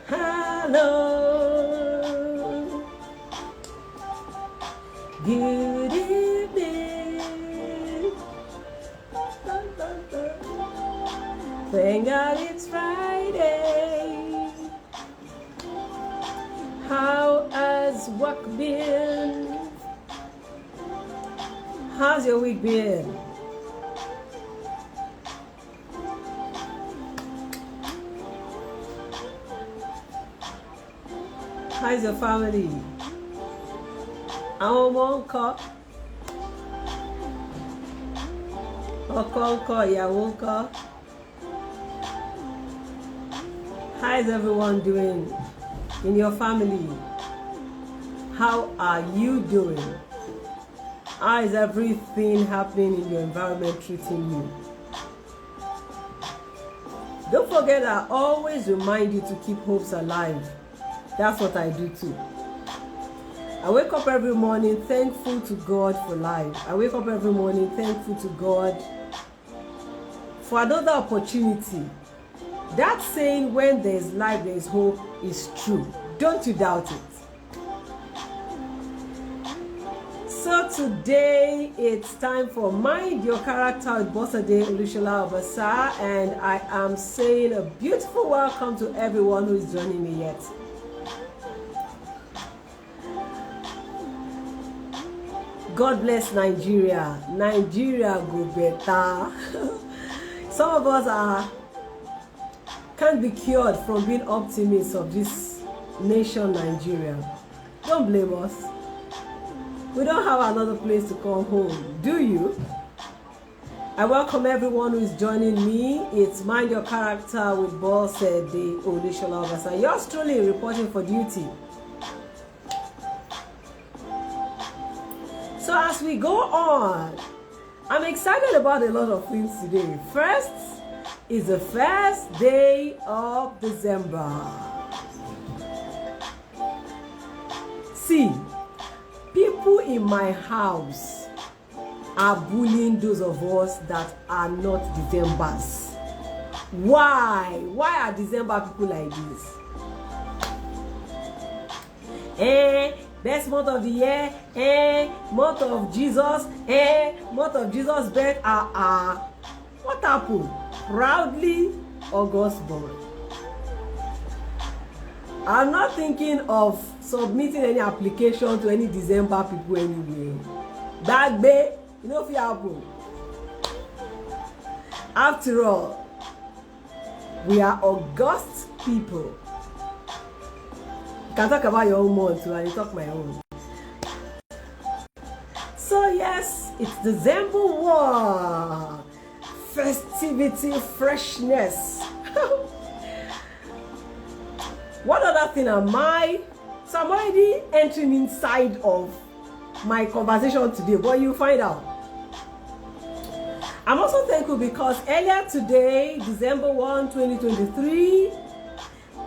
Hello, good evening. Thank God it's Friday. How has work been? How's your week been? How's your family? Àwọn ọmọ ńkọ́? Ọkọ ńkọ́? Ìyàwó ńkọ́? How is everyone doing in your family? How are you doing? How is everything happening in your environment treating you? Don't forget, I always remind you to keep hopes alive. That's what I do too. I wake up every morning thankful to God for life. I wake up every morning thankful to God for another opportunity. That saying, when there is life, there is hope, is true. Don't you doubt it. So today, it's time for Mind Your Character with Olusola-Obasa, and I am saying a beautiful welcome to everyone who is joining me yet. God bless Nigeria. Nigeria go better. Some of us can't be cured from being optimists of this nation, Nigeria. Don't blame us. We don't have another place to come home, do you? I welcome everyone who is joining me. It's Mind Your Character with Sege, Olusola-Obasa. Yours truly reporting for duty. So as we go on, I'm excited about a lot of things today. First is the first day of December. See, people in my house are bullying those of us that are not Decembers. Why? Why are December people like this? Best month of the year, month of Jesus, month of Jesus' birth. What happened? Proudly August born. I'm not thinking of submitting any application to any December people anyway. That day, you know what happened? After all, we are August people. You can talk about your own month too, and you talk my own. So yes, it's December 1. Festivity, freshness. What other thing am I? So I'm already entering inside of my conversation today, but you find out. I'm also thankful because earlier today, December 1, 2023,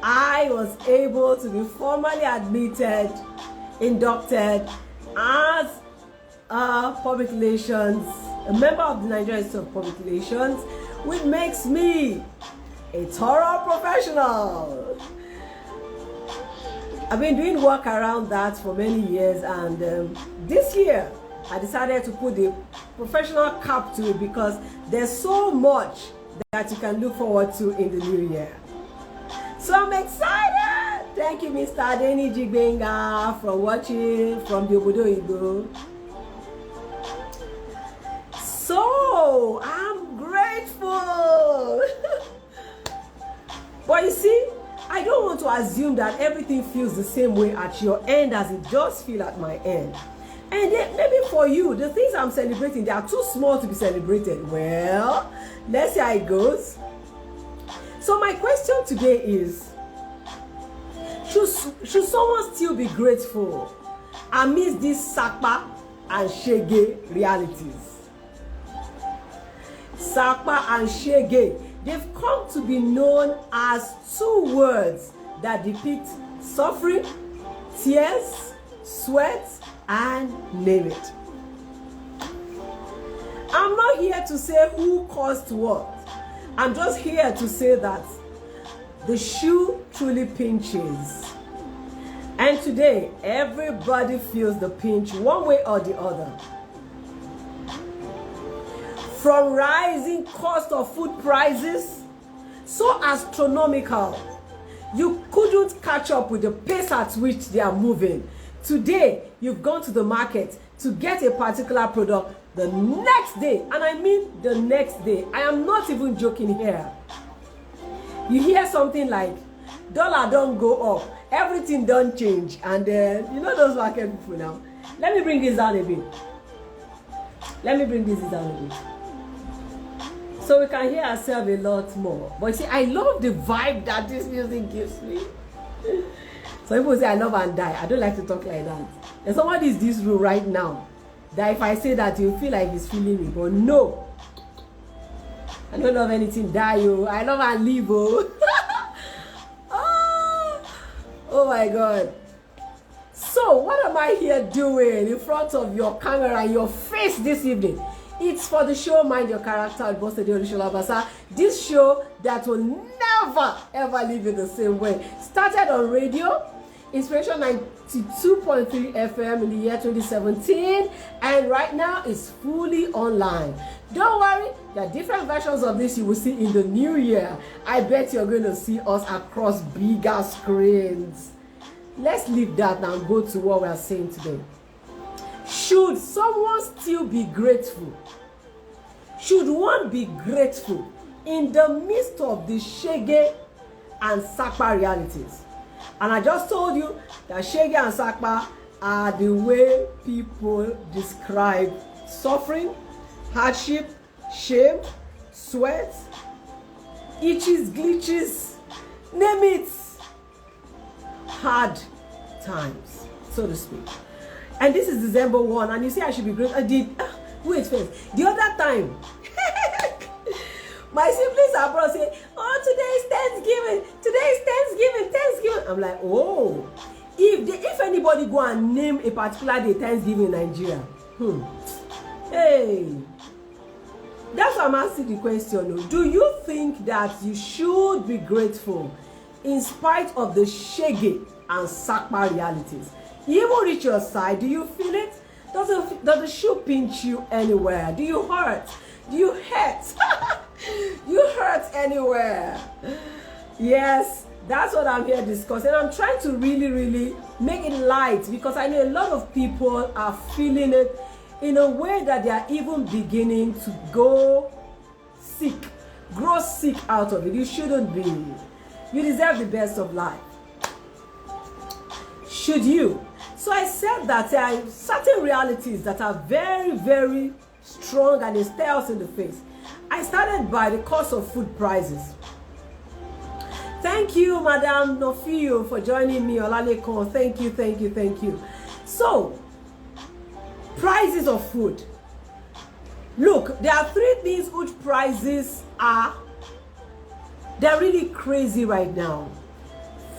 I was able to be formally admitted, inducted as a public relations, a member of the Nigerian Institute of Public Relations, which makes me a thorough professional. I've been doing work around that for many years, and this year I decided to put the professional cap to it because there's so much that you can look forward to in the new year. So I'm excited. Thank you, Mr. Adeni Jigbenga, for watching from the Obodo Igbo. So I'm grateful. But you see, I don't want to assume that everything feels the same way at your end as it does feel at my end. And then maybe for you, the things I'm celebrating, they are too small to be celebrated. Well, let's see how it goes. So my question today is, should someone still be grateful amidst these Sapa and Sege realities? Sapa and Sege, they've come to be known as two words that depict suffering, tears, sweat, and name it. I'm not here to say who caused what. I'm just here to say that the shoe truly pinches. And today, everybody feels the pinch one way or the other. From rising cost of food prices, so astronomical, you couldn't catch up with the pace at which they are moving. Today, you've gone to the market to get a particular product. The next day, and I mean the next day, I am not even joking here. You hear something like, dollar don't go up, everything don't change, and you know those market people now. Let me bring this down a bit. So we can hear ourselves a lot more. But you see, I love the vibe that this music gives me. Some people say I love and die. I don't like to talk like that. And somebody is this room right now, that if I say that, you feel like he's feeling me. But no, I don't love anything die. I love and live. Oh my God. So what am I here doing in front of your camera and your face this evening? It's for the show Mind Your Character with Boss Lady Olusola-Obasa. This show that will never ever leave you the same way. Started on radio, Inspiration 92.3 FM in the year 2017, and right now it's fully online. Don't worry, there are different versions of this you will see in the new year. I bet you're going to see us across bigger screens. Let's leave that now and go to what we are saying today. Should someone still be grateful? Should one be grateful in the midst of the Sege and Sapa realities? And I just told you that Sege and Sapa are the way people describe suffering, hardship, shame, sweat, itches, glitches, name it. Hard times, so to speak. And this is December 1, and you say I should be grateful. Wait first. The other time, my siblings abroad say, oh, today is Thanksgiving. I'm like, oh, if anybody go and name a particular day Thanksgiving in Nigeria, hey, that's why I'm asking the question. Do you think that you should be grateful in spite of the Sege and Sapa realities? You even reach your side. Do you feel it? Does the shoe pinch you anywhere? Do you hurt? Do you hurt? You hurt anywhere? Yes, that's what I'm here discussing. I'm trying to really make it light, because I know a lot of people are feeling it in a way that they are even beginning to grow sick out of it. You shouldn't be. You deserve the best of life. Should you? So I said that there are certain realities that are very strong and they stare us in the face. I started by the cost of food prices. Thank you, Madam Nofio, for joining me. Olaleko, thank you. So, prices of food. Look, there are three things which prices are. They're really crazy right now.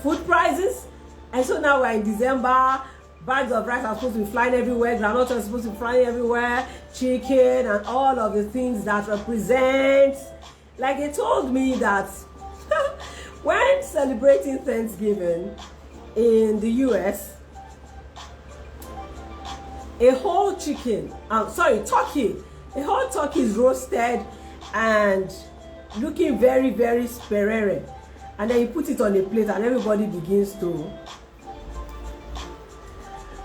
Food prices, and so now we're in December. Bags of rice are supposed to be flying everywhere. Granola are supposed to be flying everywhere. Chicken and all of the things that represent. Like they told me that when celebrating Thanksgiving in the US, a whole turkey, a whole turkey is roasted and looking very sperere. And then you put it on a plate and everybody begins to.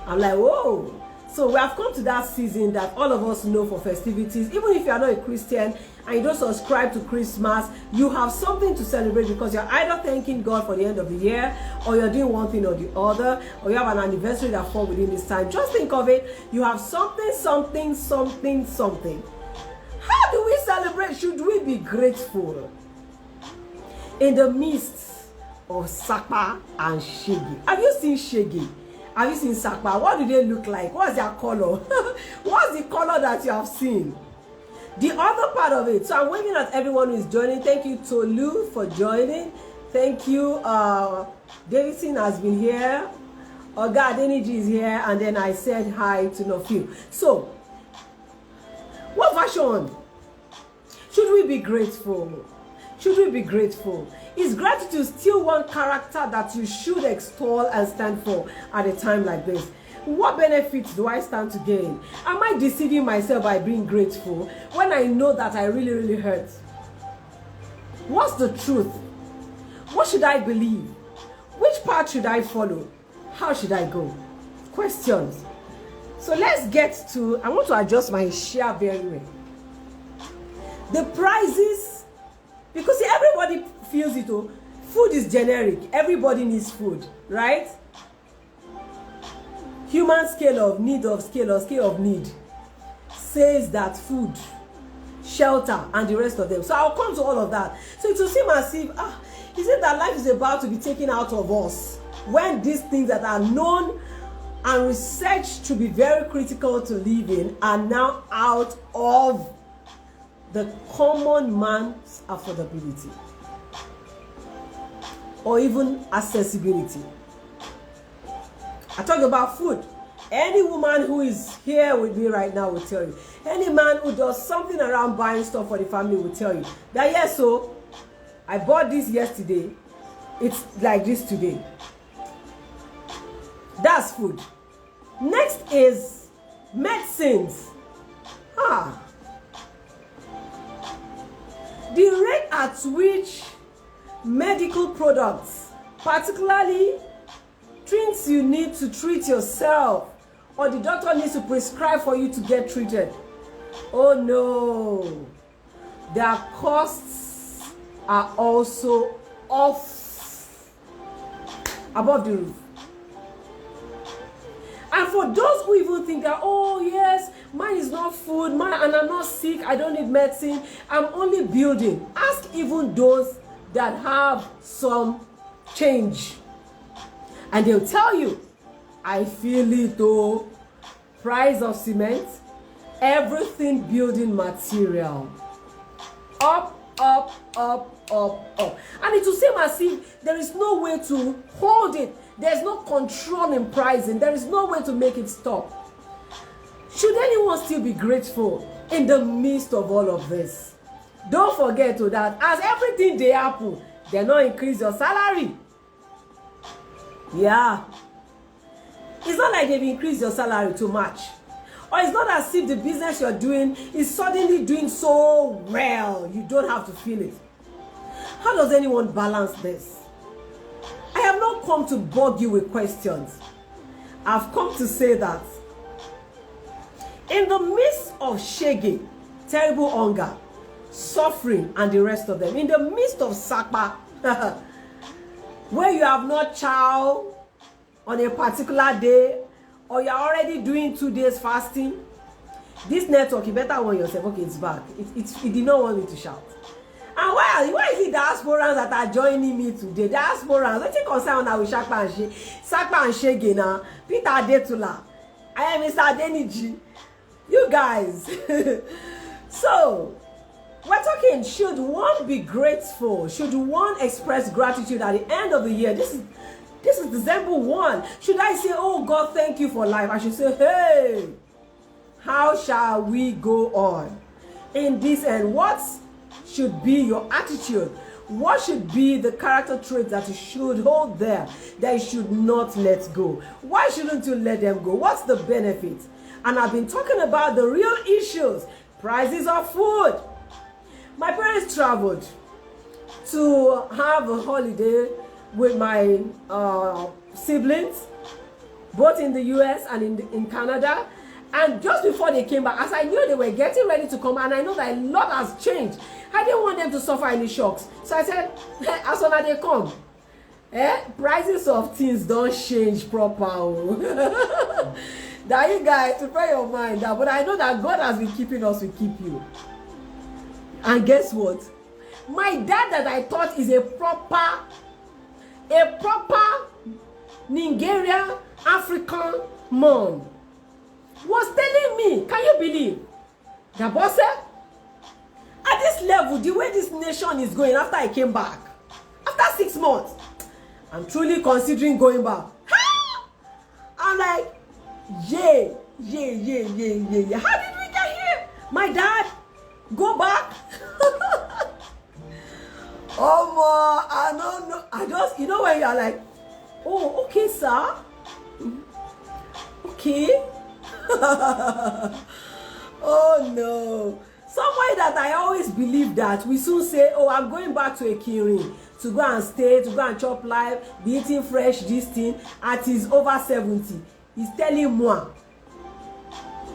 I'm like, whoa. So we have come to that season that all of us know for festivities. Even if you are not a Christian and you don't subscribe to Christmas, you have something to celebrate because you're either thanking God for the end of the year, or you're doing one thing or the other, or you have an anniversary that falls within this time. Just think of it. You have something. How do we celebrate? Should we be grateful? In the midst of Sapa and Sege. Have you seen Sege? Have you seen Sapa? What do they look like? What's their color? What's the color that you have seen? The other part of it. So I'm waving at everyone who is joining. Thank you, Tolu, for joining. Thank you. Davidson has been here. Oga Adeniji is here. And then I said hi to Nofil. So, what version? Should we be grateful? Should we be grateful? Is gratitude still one character that you should extol and stand for at a time like this? What benefits do I stand to gain? Am I deceiving myself by being grateful when I know that I really hurt? What's the truth? What should I believe? Which path should I follow? How should I go? Questions. So let's get to, I want to adjust my share very well. The prices, because see, everybody feels it. Oh, food is generic. Everybody needs food, right? Human scale of need says that food, shelter, and the rest of them. So I'll come to all of that. So it will seem as if, is it that life is about to be taken out of us when these things that are known and researched to be very critical to live in are now out of the common man's affordability or even accessibility. I talk about food. Any woman who is here with me right now will tell you. Any man who does something around buying stuff for the family will tell you that yes, so I bought this yesterday. It's like this today. That's food. Next is medicines. The rate at which medical products, particularly things you need to treat yourself or the doctor needs to prescribe for you to get treated. Oh no, their costs are also above the roof. And for those who even think that, oh yes, mine is not food, and I'm not sick, I don't need medicine, I'm only building. Ask even those that have some change. And they'll tell you, I feel it though. Price of cement, everything building material. Up. And it will seem as if there is no way to hold it. There's no control in pricing. There is no way to make it stop. Should anyone still be grateful in the midst of all of this? Don't forget that as everything they happen, they not increase your salary. Yeah. It's not like they've increased your salary too much. Or it's not as if the business you're doing is suddenly doing so well. You don't have to feel it. How does anyone balance this? I have not come to bug you with questions. I've come to say that in the midst of Sege, terrible hunger, suffering, and the rest of them, in the midst of Sapa, where you have not chow on a particular day, or you're already doing 2 days fasting, this network, you better warn yourself, okay, it's back. It did not want me to shout. And why is it diasporans that are joining me today? Diasporans, let's take concern now with Sapa and Sege now. Peter Adetula. I am Mr. Adeniji. You guys. So, we're talking, should one be grateful? Should one express gratitude at the end of the year? This is December 1. Should I say, oh God, thank you for life? I should say, hey, how shall we go on in this end? What should be your attitude? What should be the character traits that you should hold there, that you should not let go? Why shouldn't you let them go? What's the benefit? And I've been talking about the real issues, prices of food. My parents traveled to have a holiday with my siblings, both in the US and in Canada. And just before they came back, as I knew they were getting ready to come, and I know that a lot has changed, I didn't want them to suffer any shocks. So I said, as soon as they come, prices of things don't change proper. That you guys, prepare your mind. But I know that God has been keeping us, will keep you. And guess what? My dad that I thought is a proper Nigerian African man was telling me, can you believe that boss said, at this level, the way this nation is going after I came back, after 6 months, I'm truly considering going back. I'm like, yeah. How did we get here? My dad, go back. Oh, I don't know. I just, you know when you are like, oh, okay, sir. Okay. Oh no. Somewhere that I always believe that we soon say, oh, I'm going back to a Kirin to go and stay, to go and chop live, be eating fresh, this thing, at his over 70. He's telling moi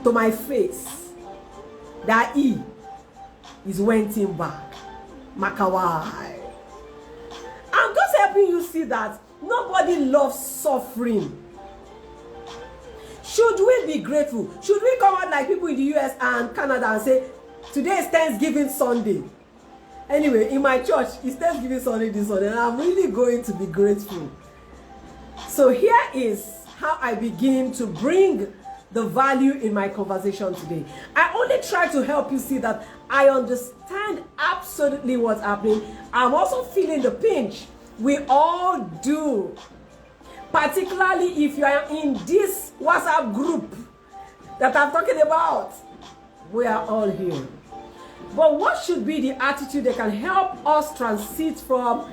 to my face that he is wanting back. Makawai. I'm just helping you see that nobody loves suffering. Should we be grateful? Should we come out like people in the US and Canada and say, today is Thanksgiving Sunday? Anyway, in my church, it's Thanksgiving Sunday this Sunday, and I'm really going to be grateful. So here is how I begin to bring the value in my conversation today. I only try to help you see that I understand absolutely what's happening. I'm also feeling the pinch. We all do. Particularly if you are in this WhatsApp group that I'm talking about. We are all here. But what should be the attitude that can help us transit from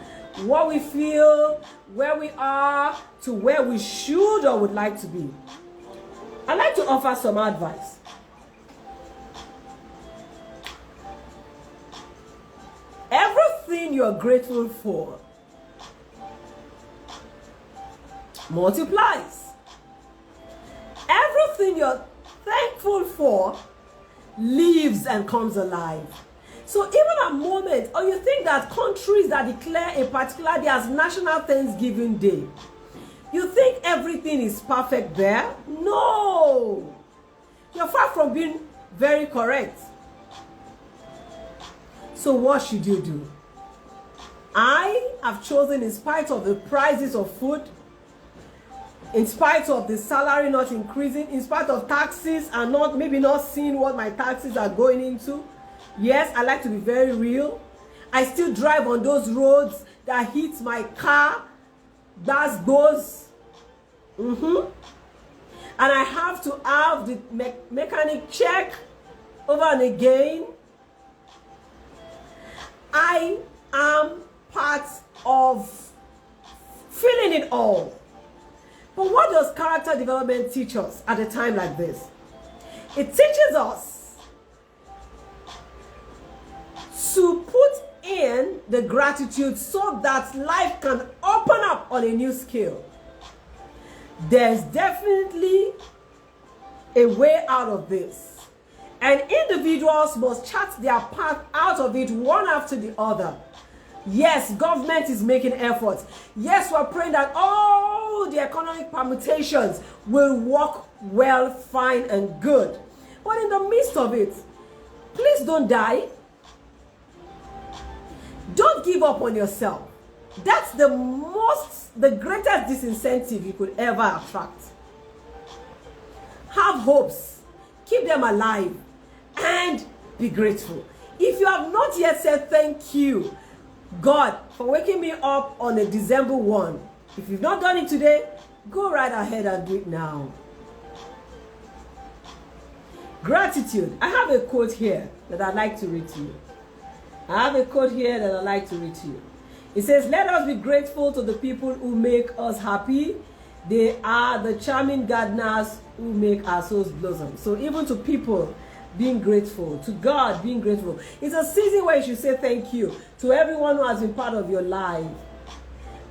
what we feel, where we are, to where we should or would like to be? I'd like to offer some advice. Everything you're grateful for multiplies. Everything you're thankful for lives and comes alive. So even a moment, or you think that countries that declare a particular day as National Thanksgiving Day, you think everything is perfect there? No! You're far from being very correct. So what should you do? I have chosen, in spite of the prices of food, in spite of the salary not increasing, in spite of taxes and maybe not seeing what my taxes are going into. Yes, I like to be very real. I still drive on those roads that hit my car. That's those. And I have to have the mechanic check over and again. I am part of feeling it all. But what does character development teach us at a time like this? It teaches us to put in the gratitude so that life can open up on a new scale. There's definitely a way out of this. And individuals must chart their path out of it one after the other. Yes, government is making efforts. Yes, we're praying that all the economic permutations will work well, fine, and good. But in the midst of it, please don't die. Don't give up on yourself. That's the greatest disincentive you could ever attract. Have hopes, keep them alive, and be grateful. If you have not yet said thank you, God, for waking me up on a December 1. If you've not done it today, go right ahead and do it now. Gratitude. I have a quote here that I'd like to read to you. It says, let us be grateful to the people who make us happy. They are the charming gardeners who make our souls blossom. So even to people, being grateful, to God being grateful. It's a season where you should say thank you to everyone who has been part of your life.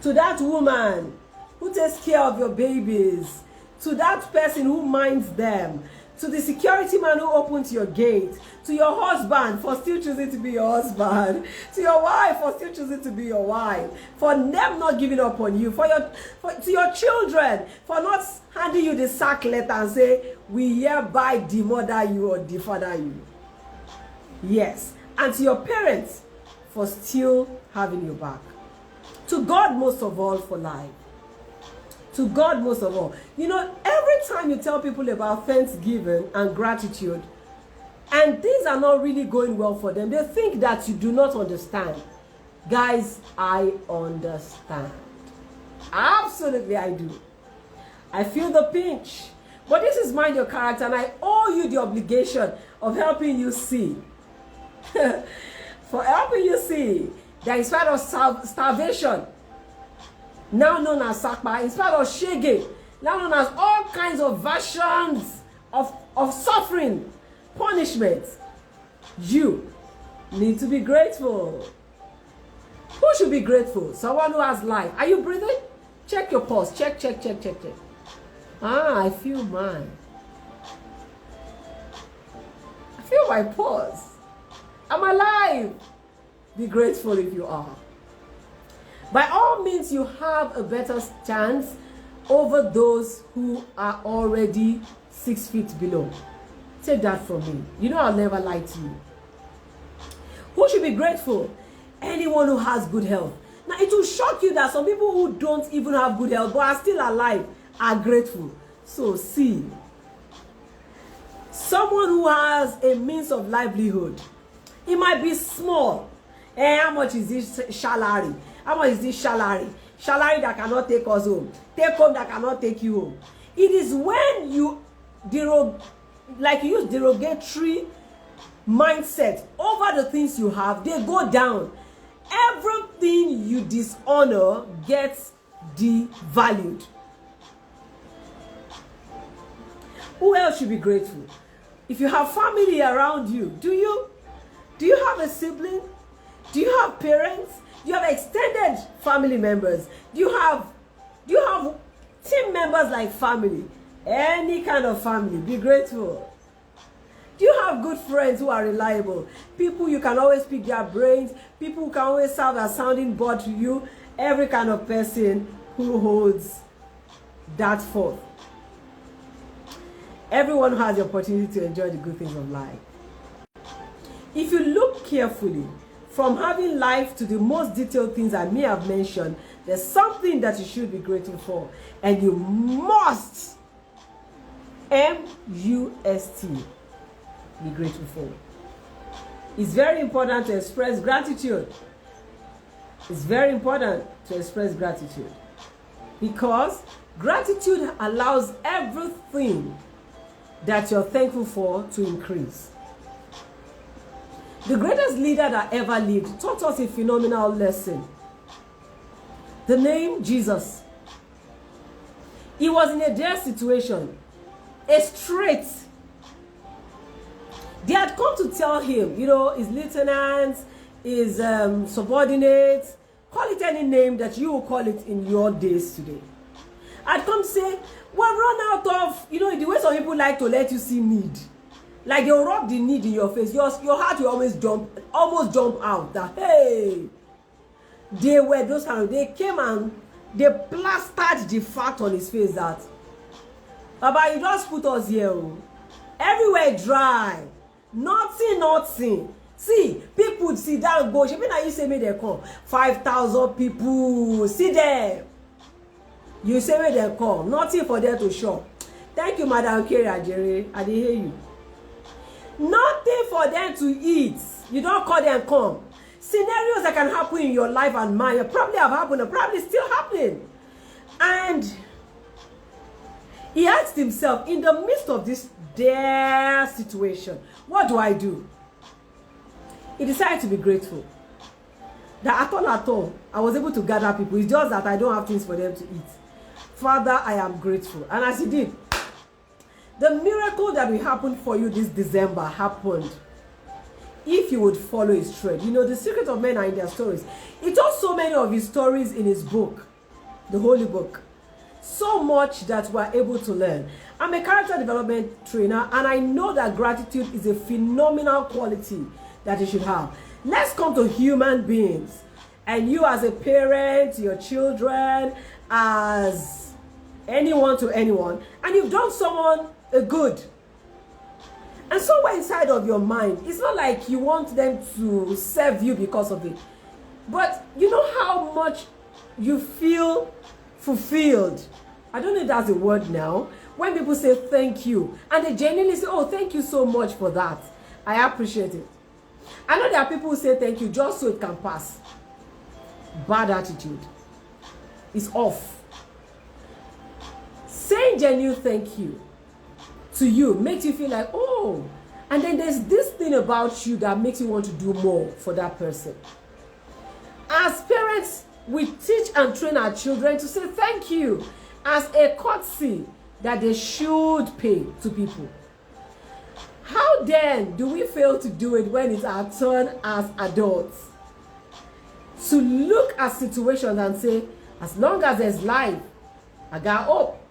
To that woman who takes care of your babies. To that person who minds them. to the security man who opened your gate, to your husband for still choosing to be your husband, to your wife for still choosing to be your wife, for them not giving up on you, to your children for not handing you the sack letter and say, we hereby demother you or defather you. Yes, and to your parents for still having your back. To God most of all for life. To God most of all. You know, every time you tell people about thanksgiving and gratitude, and things are not really going well for them, they think that you do not understand. Guys, I understand. Absolutely, I do. I feel the pinch. But this is mind your character, and I owe you the obligation of helping you see. For helping you see that in spite of starvation, now known as Sapa, in spite of Sege, now known as all kinds of versions of suffering, punishment, you need to be grateful. Who should be grateful? Someone who has life. Are you breathing? Check your pulse. Check. I feel mine. I feel my pulse. I'm alive. Be grateful if you are. By all means, you have a better chance over those who are already 6 feet below. Take that from me. You know I'll never lie to you. Who should be grateful? Anyone who has good health. Now, it will shock you that some people who don't even have good health but are still alive are grateful. So, see. Someone who has a means of livelihood. It might be small. How much is this salary? How much is this salary? Salary that cannot take us home. Take home that cannot take you home. It is when you use derogatory mindset over the things you have, they go down. Everything you dishonor gets devalued. Who else should be grateful? If you have family around you, do you have a sibling? Do you have parents? Do you have extended family members? Do you have team members like family? Any kind of family, be grateful. Do you have good friends who are reliable? People you can always pick their brains. People who can always serve as sounding board to you. Every kind of person who holds that forth. Everyone who has the opportunity to enjoy the good things of life. If you look carefully, from having life to the most detailed things I may have mentioned, there's something that you should be grateful for. And you must, M-U-S-T, be grateful for. It's very important to express gratitude. It's very important to express gratitude. Because gratitude allows everything that you're thankful for to increase. The greatest leader that ever lived taught us a phenomenal lesson. The name Jesus. He was in a dire situation, a strait. They had come to tell him, his lieutenants, his subordinates, call it any name that you will call it in your days today. I'd come say, we've run out of, the way some people like to let you see need. Like they'll rub the need in your face. Your heart will almost jump out. That, hey, they were those kind of, they came and they plastered the fact on his face that, Baba, you just put us here. Everywhere dry. Nothing. See, people would sit down and go. She mean you say me they come. 5,000 people. See them. You say me they come. Nothing for them to shop. Thank you, Madam Kerry Jerry. I didn't hear you. Nothing for them to eat. You don't call them come. Scenarios that can happen in your life and mine probably have happened and probably still happening. And he asked himself, in the midst of this dire situation, what do I do? He decided to be grateful. That at all, I was able to gather people. It's just that I don't have things for them to eat. Father, I am grateful. And as he did, the miracle that will happen for you this December happened if you would follow his thread. The secret of men are in their stories. He told so many of his stories in his book, the holy book. so much that we're able to learn. I'm a character development trainer, and I know that gratitude is a phenomenal quality that you should have. Let's come to human beings. And you as a parent, your children, as anyone to anyone, and you've done someone a good. And somewhere inside of your mind, it's not like you want them to serve you because of it. But you know how much you feel fulfilled. I don't know if that's a word now. When people say thank you, and they genuinely say, oh, thank you so much for that. I appreciate it. I know there are people who say thank you just so it can pass. Bad attitude is off. Saying genuine thank you to you makes you feel like, oh, and then there's this thing about you that makes you want to do more for that person. As parents, we teach and train our children to say thank you as a courtesy that they should pay to people. How then do we fail to do it when it's our turn as adults? To look at situations and say, as long as there's life, I got hope.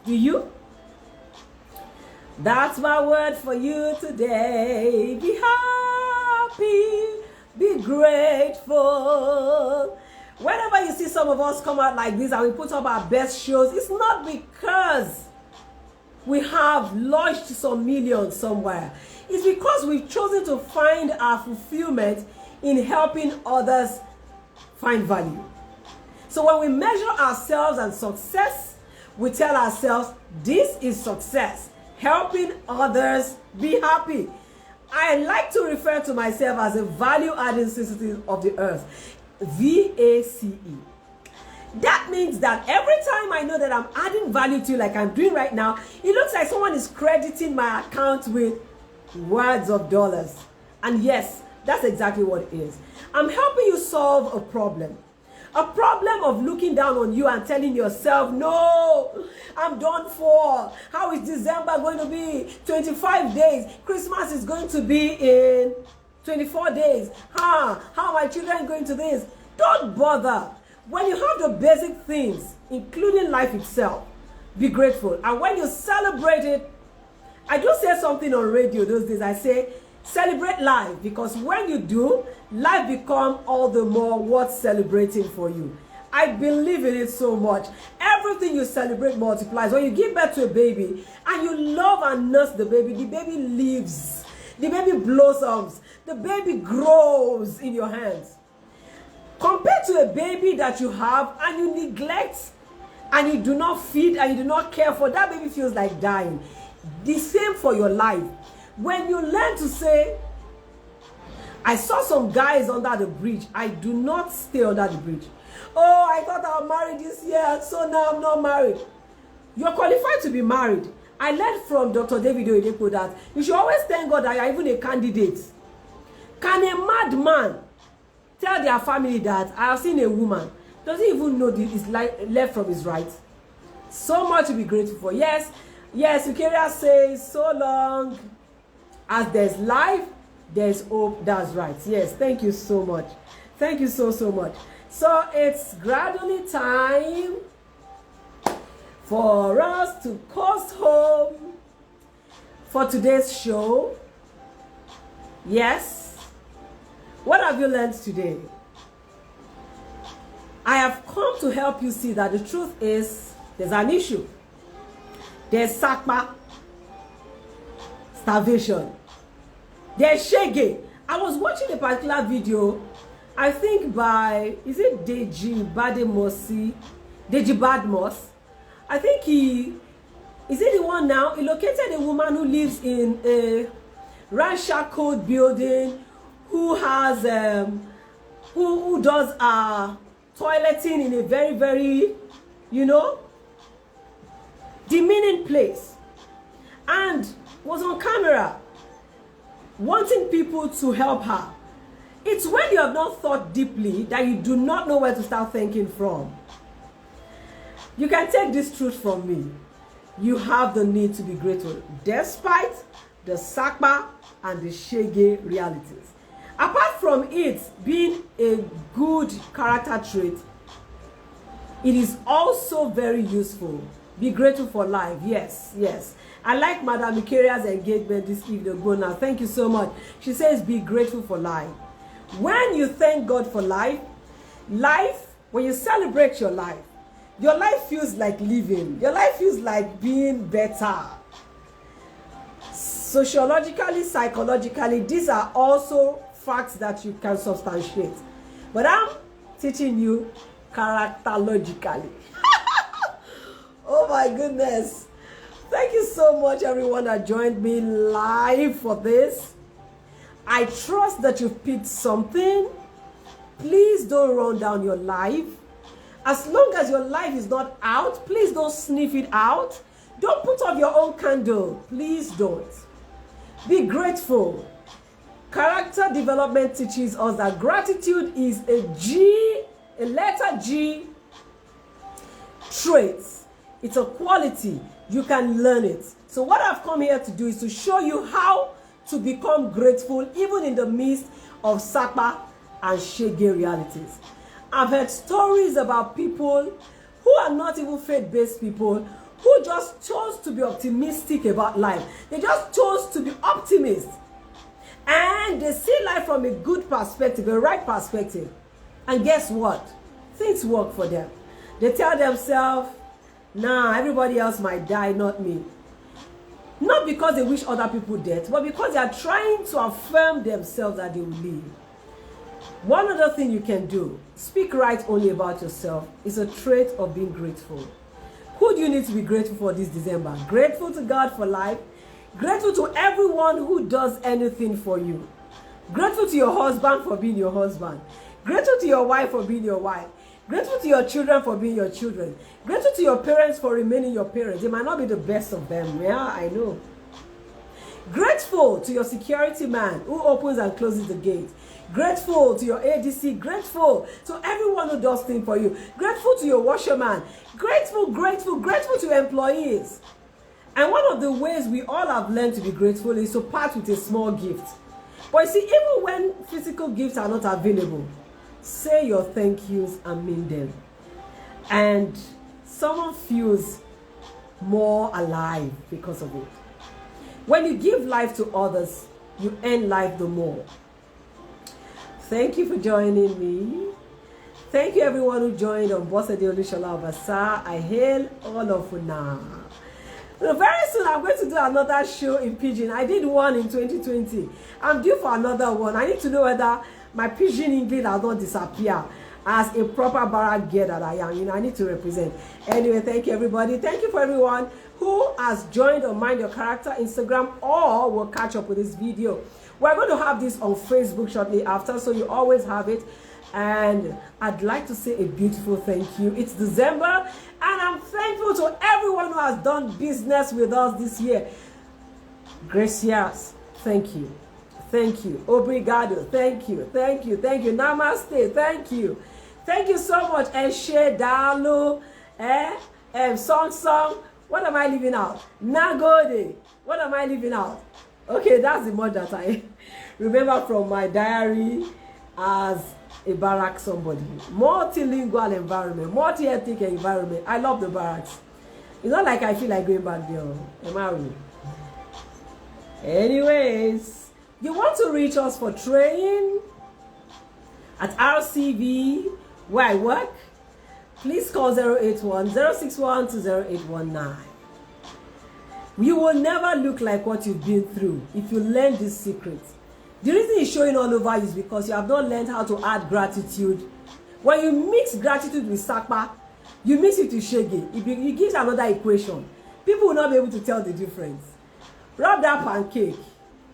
Do you? That's my word for you today. Be happy, be grateful. Whenever you see some of us come out like this and we put up our best shows, it's not because we have launched some millions somewhere. It's because we've chosen to find our fulfillment in helping others find value. So when we measure ourselves and success, we tell ourselves, this is success, helping others be happy. I like to refer to myself as a value-adding citizen of the earth, VACE. That means that every time I know that I'm adding value to you like I'm doing right now, it looks like someone is crediting my account with words of dollars. And yes, that's exactly what it is. I'm helping you solve a problem. A problem of looking down on you and telling yourself, no, I'm done for. How is December going to be? 25 days. Christmas is going to be in 24 days. How are my children going to this? Don't bother. When you have the basic things, including life itself, be grateful. And when you celebrate it, I do say something on radio those days. I say, celebrate life, because when you do, life becomes all the more worth celebrating for you. I believe in it so much. Everything you celebrate multiplies. When you give birth to a baby and you love and nurse the baby lives, the baby blossoms, the baby grows in your hands. Compared to a baby that you have and you neglect and you do not feed and you do not care for, that baby feels like dying. The same for your life. When you learn to say, I saw some guys under the bridge, I do not stay under the bridge. Oh, I thought I was married this year, so now I'm not married. You're qualified to be married. I learned from Dr. David Oyedepo that you should always thank God that you're even a candidate. Can a madman tell their family that I have seen a woman, doesn't even know his left from his right? So much to be grateful for. Yes, Eucharia says, so long as there's life, there's hope. That's right. Yes, thank you so much. Thank you so much. So it's gradually time for us to coast home for today's show. Yes. What have you learned today? I have come to help you see that the truth is there's an issue. There's Sapa, starvation. There's Sege. I was watching a particular video, I think by, is it Deji Badmos? I think is it the one now? He located a woman who lives in a ramshackle building, who has, who does toileting in a very, very, demeaning place, and was on camera wanting people to help her. It's when you have not thought deeply that you do not know where to start thinking from. You can take this truth from me. You have the need to be grateful, despite the Sapa and the Sege realities. Apart from it being a good character trait, It is also very useful. Be grateful for life. Yes, yes. I like Madam Ikeria's engagement this evening. Go now. Thank you so much. She says, be grateful for life. When you thank God for life, when you celebrate your life feels like living. Your life feels like being better. Sociologically, psychologically, these are also facts that you can substantiate. But I'm teaching you characterologically. Oh my goodness. Thank you so much, everyone that joined me live for this. I trust that you've picked something. Please don't run down your life. As long as your life is not out, please don't sniff it out. Don't put off your own candle. Please don't. Be grateful. Character development teaches us that gratitude is a letter G trait. It's a quality. You can learn it. So what I've come here to do is to show you how to become grateful even in the midst of Sapa and Sege realities. I've heard stories about people who are not even faith-based people who just chose to be optimistic about life. They just chose to be optimists. And they see life from a good perspective, a right perspective. And guess what? Things work for them. They tell themselves, nah, everybody else might die, not me. Not because they wish other people dead, but because they are trying to affirm themselves that they will live. One other thing you can do, speak right only about yourself, is a trait of being grateful. Who do you need to be grateful for this December? Grateful to God for life. Grateful to everyone who does anything for you. Grateful to your husband for being your husband. Grateful to your wife for being your wife. Grateful to your children for being your children. Grateful to your parents for remaining your parents. They might not be the best of them. Yeah, I know. Grateful to your security man who opens and closes the gate. Grateful to your ADC. Grateful to everyone who does things for you. Grateful to your washerman. Grateful to your employees. And one of the ways we all have learned to be grateful is to part with a small gift. But you see, even when physical gifts are not available, say your thank yous and mean them. And someone feels more alive because of it. When you give life to others, you earn life the more. Thank you for joining me. Thank you everyone who joined on Olusola-Obasa. I hail all of you now. Very soon I'm going to do another show in Pidgin. I did one in 2020. I'm due for another one. I need to know whether my Pidgin English has not disappeared as a proper barrack girl that I am. I need to represent. Anyway, thank you everybody. Thank you for everyone who has joined on Mind Your Character Instagram or will catch up with this video. We're going to have this on Facebook shortly after, so you always have it. And I'd like to say a beautiful thank you. It's December, and I'm thankful to everyone who has done business with us this year. Gracias, thank you. Thank you. Obrigado, thank you. Thank you. Thank you. Namaste, thank you. Thank you so much. Eshe, Dalu, Song. What am I leaving out? Nagode. What am I leaving out? Okay, that's the much that I remember from my diary as a barrack somebody. Multilingual environment, multi-ethnic environment. I love the barracks. It's not like I feel like going back there. Am I right? Anyways, you want to reach us for training at RCV where I work? Please call 081-061-0819. You will never look like what you've been through if you learn this secret. The reason it's showing all over is because you have not learned how to add gratitude. When you mix gratitude with Sapa, you mix it with Sege, it gives another equation. People will not be able to tell the difference. Rub that pancake,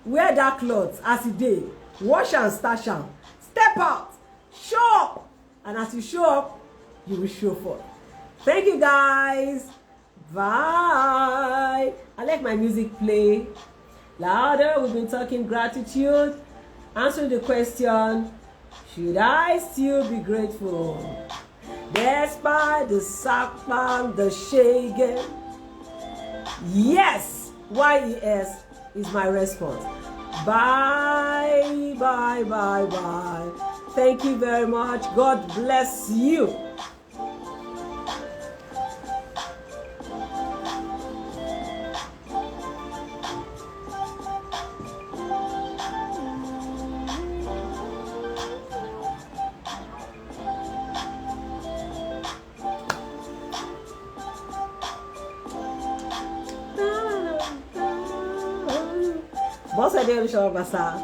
wear that cloth as a day, wash and stash am, step out, show up, and as you show up, you will show forth. Thank you guys. Bye. I let my music play louder. We've been talking gratitude, answering the question, should I still be grateful despite the Sapa, the Sege? Yes, YES is my response. Bye. Thank you very much. God bless you. Olusola-Obasa.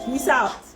Peace out.